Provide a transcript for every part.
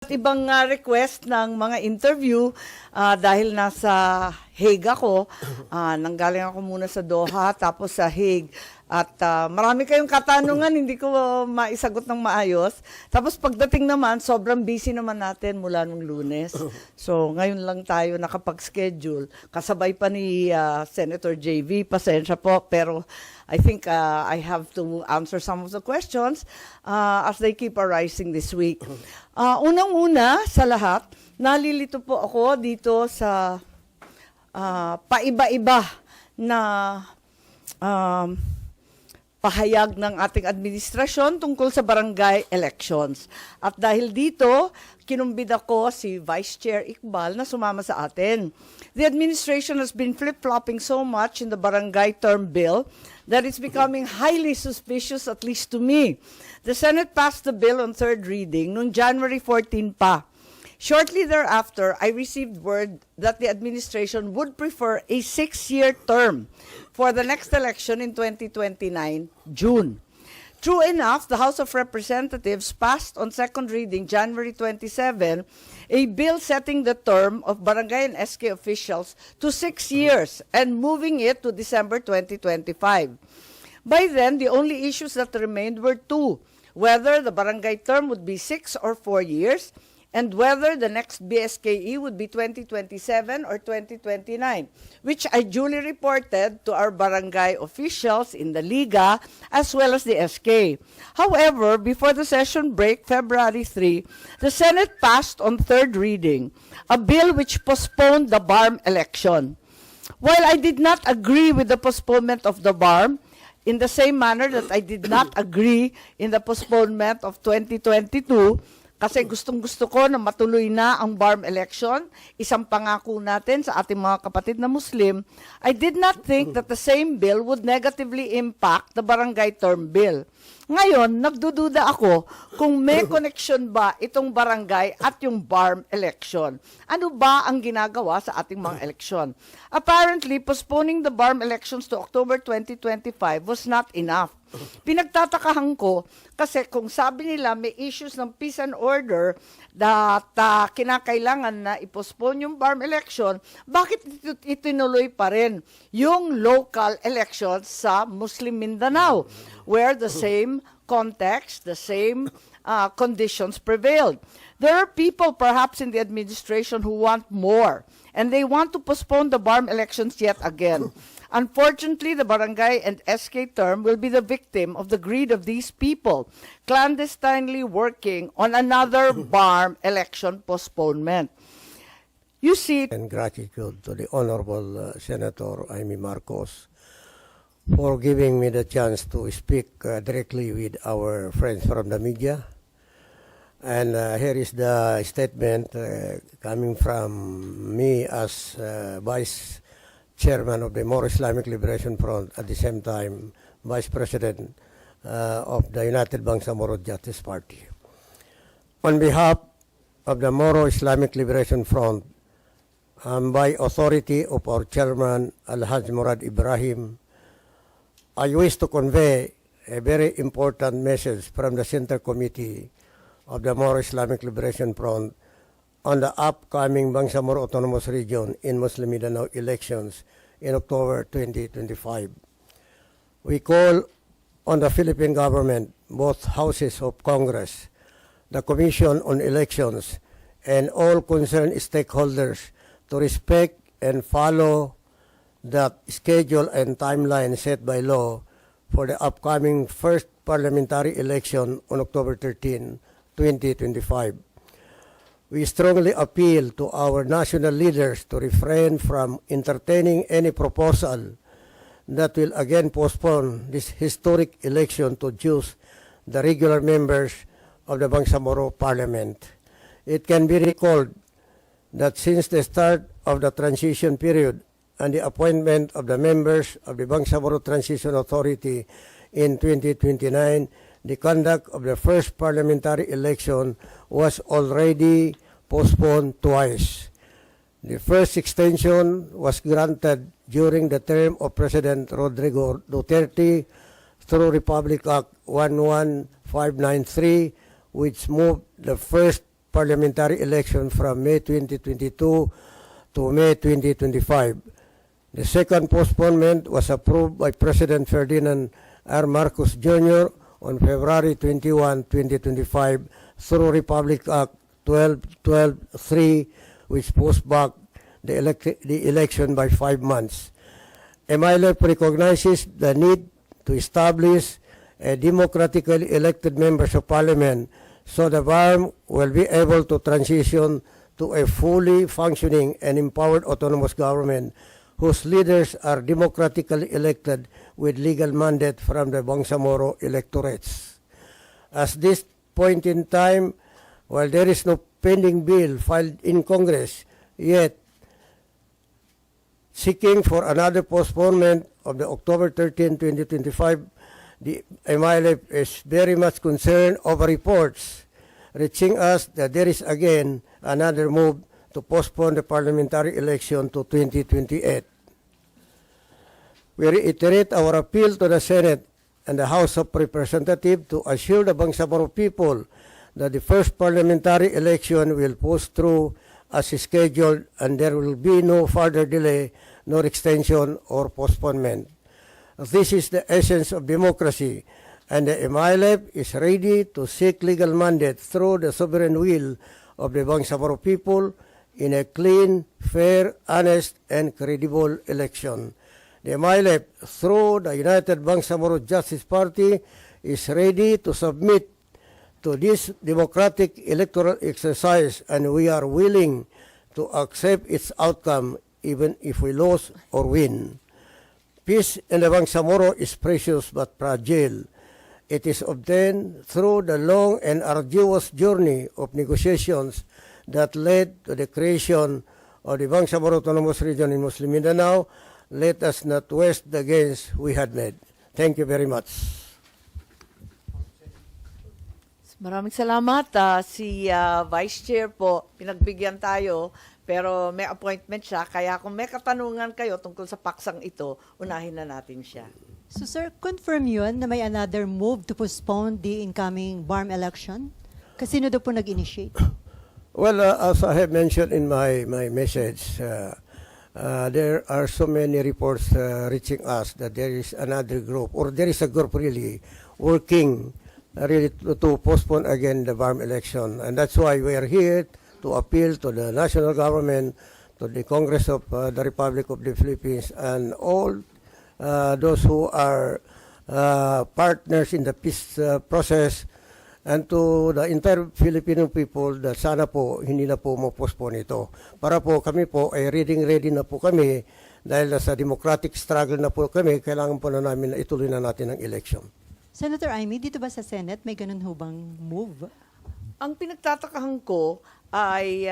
Ibang request ng mga interview dahil nasa Hague ako. Nanggaling ako muna sa Doha tapos sa Hague. At marami kayong katanungan, hindi ko maisagot ng maayos. Tapos pagdating naman, sobrang busy naman natin mula nung Lunes. So ngayon lang tayo nakapag-schedule. Kasabay pa ni Senator JV, pasensya po. Pero I think I have to answer some of the questions as they keep arising this week. Unang-una sa lahat, nalilito po ako dito sa paiba-iba na pahayag ng ating administrasyon tungkol sa barangay elections. At dahil dito, kinumbida ko si Vice Chair Iqbal na sumama sa atin. The administration has been flip-flopping so much in the barangay term bill that it's becoming highly suspicious, at least to me. The Senate passed the bill on third reading noong January 14 pa. Shortly thereafter, I received word that the administration would prefer a 6-year term for the next election in 2029, June. True enough, the House of Representatives passed on second reading January 27 a bill setting the term of barangay and SK officials to 6 years and moving it to December 2025. By then, the only issues that remained were two: whether the barangay term would be 6 or 4 years, and whether the next BSKE would be 2027 or 2029, which I duly reported to our barangay officials in the Liga as well as the SK. However, before the session break, February 3, the Senate passed on third reading a bill which postponed the BARM election. While I did not agree with the postponement of the BARM, in the same manner that I did not agree in the postponement of 2022, kasi gustong-gusto ko na matuloy na ang BARM election, isang pangako natin sa ating mga kapatid na Muslim, I did not think that the same bill would negatively impact the barangay term bill. Ngayon, nagdududa ako kung may connection ba itong barangay at yung BARM election. Ano ba ang ginagawa sa ating mga eleksyon? Apparently, postponing the BARM elections to October 2025 was not enough. Pinagtatakahan ko kasi kung sabi nila may issues ng peace and order that kinakailangan na i-postpone yung BARM election, bakit itinuloy pa rin yung local elections sa Muslim Mindanao where the same context, the same conditions prevailed? There are people perhaps in the administration who want more and they want to postpone the BARM elections yet again. Unfortunately, the barangay and SK term will be the victim of the greed of these people, clandestinely working on another BARM election postponement. You see, And gratitude to the Honorable Senator Amy Marcos for giving me the chance to speak directly with our friends from the media. And here is the statement coming from me as Vice Chairman of the Moro Islamic Liberation Front, at the same time Vice President of the United Bangsamoro Justice Party. On behalf of the Moro Islamic Liberation Front, by authority of our Chairman Al-Haj Murad Ibrahim, I wish to convey a very important message from the Center Committee of the Moro Islamic Liberation Front on the upcoming Bangsamoro Autonomous Region in Muslim Mindanao elections in October 2025. We call on the Philippine government, both houses of Congress, the Commission on Elections, and all concerned stakeholders to respect and follow the schedule and timeline set by law for the upcoming first parliamentary election on October 13, 2025. We strongly appeal to our national leaders to refrain from entertaining any proposal that will again postpone this historic election to choose the regular members of the Bangsamoro Parliament. It can be recalled that since the start of the transition period and the appointment of the members of the Bangsamoro Transition Authority in 2029, the conduct of the first parliamentary election was already postponed twice. The first extension was granted during the term of President Rodrigo Duterte through Republic Act 11593, which moved the first parliamentary election from May 2022 to May 2025. The second postponement was approved by President Ferdinand R. Marcos Jr. on February 21, 2025 through Republic Act 12.12.3, which pushed back the election by 5 months. MILF recognizes the need to establish a democratically elected members of parliament so the BARM will be able to transition to a fully functioning and empowered autonomous government whose leaders are democratically elected with legal mandate from the Bangsamoro electorates. At this point in time, while there is no pending bill filed in Congress, yet seeking for another postponement of the October 13, 2025, the MILF is very much concerned over reports reaching us that there is again another move to postpone the parliamentary election to 2028. We reiterate our appeal to the Senate and the House of Representatives to assure the Bangsamoro people that the first parliamentary election will push through as scheduled and there will be no further delay nor extension or postponement. This is the essence of democracy, and the MILF is ready to seek legal mandate through the sovereign will of the Bangsamoro people in a clean, fair, honest, and credible election. The MILF, through the United Bangsamoro Justice Party, is ready to submit to this democratic electoral exercise, and we are willing to accept its outcome even if we lose or win. Peace in the Bangsamoro is precious but fragile. It is obtained through the long and arduous journey of negotiations that led to the creation of the Bangsamoro Autonomous Region in Muslim Mindanao. Let us not waste the gains we had made. Thank you very much. Maraming salamat. Si Vice Chair po, pinagbigyan tayo, pero may appointment siya. Kaya kung may katanungan kayo tungkol sa paksang ito, unahin na natin siya. So sir, confirm yun na may another move to postpone the incoming BARM election? Kasino daw po nag-initiate? Well, as I have mentioned in my message, there are so many reports reaching us that there is another group, or there is a group really working really to postpone again the BARM election. And that's why we are here to appeal to the national government, to the Congress of the Republic of the Philippines, and all those who are partners in the peace process, and to the entire Filipino people that sana po hindi na po mo-postpone ito. Para po kami po ay ready na po kami dahil sa democratic struggle na po kami, kailangan po na namin na ituloy na natin ang election. Senator Amy, dito ba sa Senate may ganun hubang move? Ang pinagtatakahan ko ay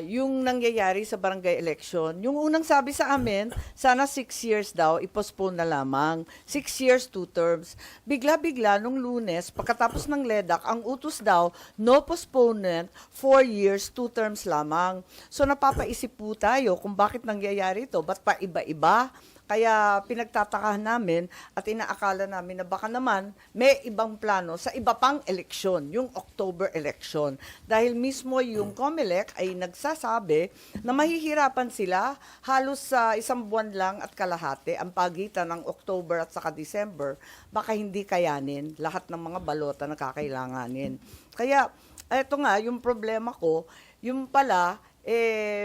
yung nangyayari sa barangay election. Yung unang sabi sa amin, sana 6 years daw, ipostpone na lamang. 6 years, 2 terms. Bigla-bigla, nung Lunes, pagkatapos ng LEDAC, ang utos daw, no postponement, 4 years, 2 terms lamang. So napapaisip po tayo kung bakit nangyayari ito, ba't pa iba-iba? Kaya pinagtatakahan namin at inaakala namin na baka naman may ibang plano sa iba pang eleksyon, yung October election. Dahil mismo yung COMELEC ay nagsasabi na mahihirapan sila halos sa 1 buwan lang at kalahati ang pagitan ng October at saka December. Baka hindi kayanin lahat ng mga balota na kakailanganin. Kaya eto nga, yung problema ko, yung pala,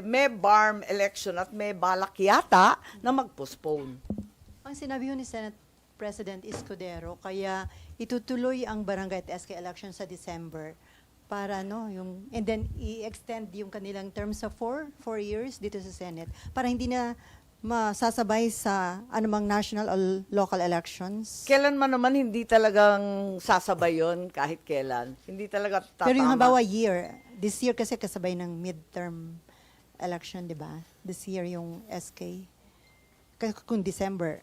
may BARM election at may balak yata na mag-postpone. Ang sinabi ni Senate President Escudero, kaya itutuloy ang barangay at SK election sa December para and then i-extend yung kanilang terms of 4 years dito sa Senate para hindi na masasabay sa anumang national or local elections. Kailan man naman hindi talagang sasabay yon kahit kailan. Hindi talaga tatama. Pero yung halimbawa this year kasi kasabay ng midterm election, di ba? This year yung SK. Kung December.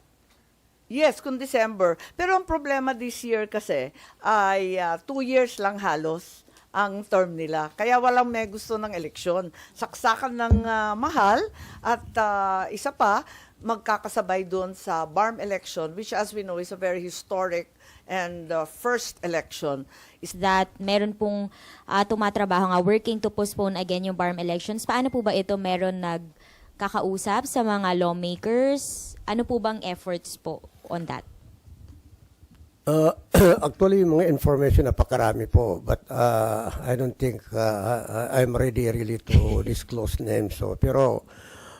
Yes, kung December. Pero ang problema this year kasi ay 2 years lang halos ang term nila. Kaya walang may gusto ng eleksyon. Saksakan ng mahal at isa pa, magkakasabay doon sa BARM election, which as we know is a very historic and first election is that meron pong tumatrabaho nga working to postpone again yung BARM elections. Paano po ba ito? Meron nagkakausap sa mga lawmakers? Ano po bang efforts po on that? Actually, yung mga information napakarami po, but I don't think I'm ready really to disclose names. So, pero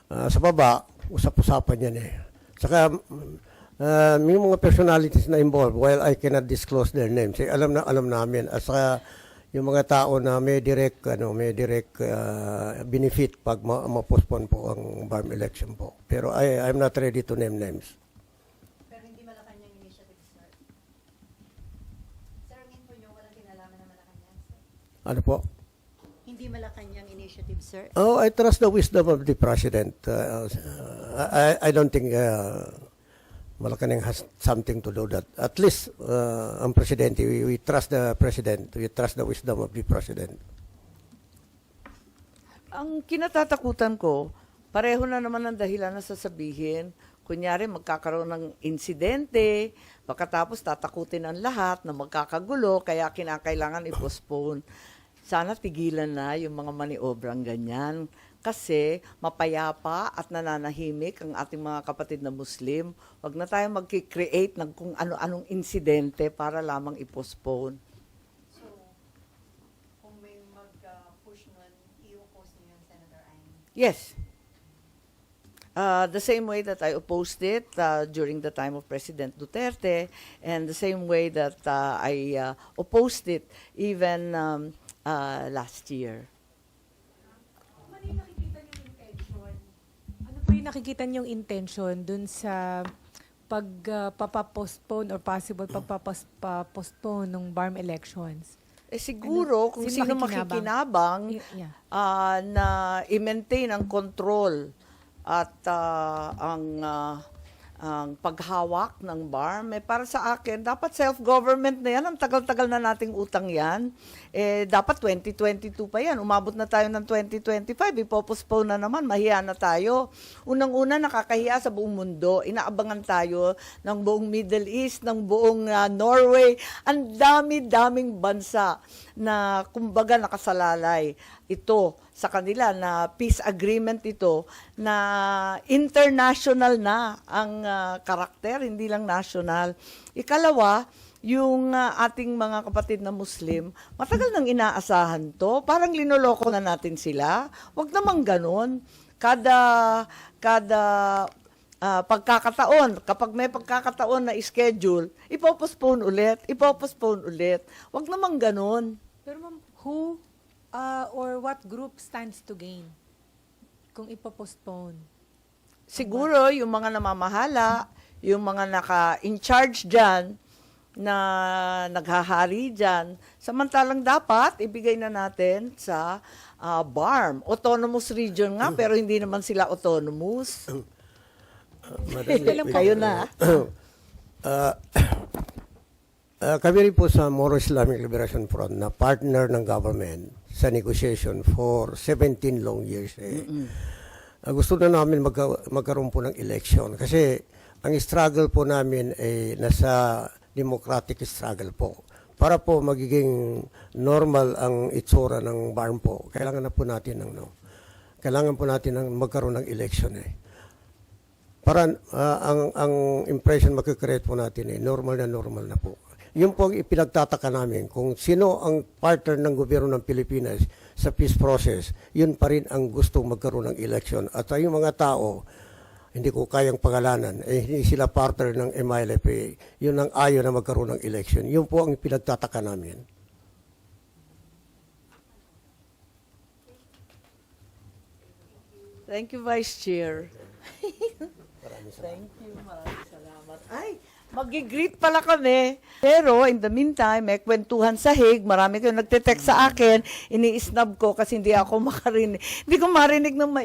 sa baba, usap-usapan yan eh. Saka, may mga personalities na involved, while I cannot disclose their names, eh, alam namin. At saka, yung mga tao na may direct benefit pag ma-postpone po ang BARM election po. Pero I'm not ready to name names. Pero hindi Malacanang initiative, sir. Sir, ang info nyo, walang kinalaman na Malacanang, sir. Ano po? Hindi Malacanang initiative, sir. Oh, I trust the wisdom of the president. I don't think Malacanang has something to do that. At least, ang presidente, we trust the president. We trust the wisdom of the president. Ang kinatatakutan ko, pareho na naman ang dahilan na sasabihin. Kunyari, magkakaroon ng insidente, pagkatapos tatakutin ang lahat na magkakagulo, kaya kinakailangan i-postpone. Sana tigilan na yung mga maniobrang ganyan. Kasi mapayapa at nananahimik ang ating mga kapatid na Muslim. Huwag na tayo mag-create ng kung ano-anong insidente para lamang i-postpone. So, kung may mag-push nun, i-oppose niyo yung Senator Aimee? Yes. The same way that I opposed it during the time of President Duterte, and the same way that I opposed it even last year. Ano po yung nakikita niyong intention dun sa pagpapostpone or possible pagpapostpone ng BARM elections? Siguro kung sino makikinabang Yeah. na i-maintain ang control at ang paghawak ng BARM, para sa akin, dapat self-government na yan. Ang tagal-tagal na nating utang yan. Dapat 2022 pa yan. Umabot na tayo ng 2025. Ipopostpone na naman. Mahiya na tayo. Unang-una, nakakahiya sa buong mundo. Inaabangan tayo ng buong Middle East, ng buong Norway. Ang dami-daming bansa na kumbaga nakasalalay ito sa kanila na peace agreement ito na international na ang karakter, hindi lang national. Ikalawa, yung ating mga kapatid na Muslim, matagal nang inaasahan to. Parang linoloko na natin sila. Huwag naman ganun. Kada pagkakataon, kapag may pagkakataon na schedule, ipopostpone ulit. Huwag naman ganun. Pero ma'am, who or what group stands to gain kung ipopostpone? Siguro yung mga namamahala, yung mga naka-in charge dyan, na naghahari dyan, samantalang dapat ibigay na natin sa BARM. Autonomous region nga, pero hindi naman sila autonomous. Kayo na. Kami rin po sa Moro Islamic Liberation Front na partner ng government sa negotiation for 17 long years. Gusto na namin magkaroon po ng election kasi ang struggle po namin ay nasa democratic struggle po. Para po magiging normal ang itsura ng BARM po, kailangan na po natin ng magkaroon ng election eh. Para ang impression makikreate po natin eh, normal na po. Yun po ang ipinagtataka namin. Kung sino ang partner ng gobyerno ng Pilipinas sa peace process, yun pa rin ang gustong magkaroon ng election. At yung mga tao, hindi ko kayang pangalanan, hindi sila partner ng MILF, yun ang ayaw na magkaroon ng election. Yun po ang pinagtataka namin. Thank you, Vice Chair. Thank you, maraming salamat. Ay, mag-greet pala kami. Pero in the meantime, may kwentuhan sa Hague. Marami kayong nagte-text sa akin. Ini-snub ko kasi hindi ako makarinig. Hindi ko marinig ng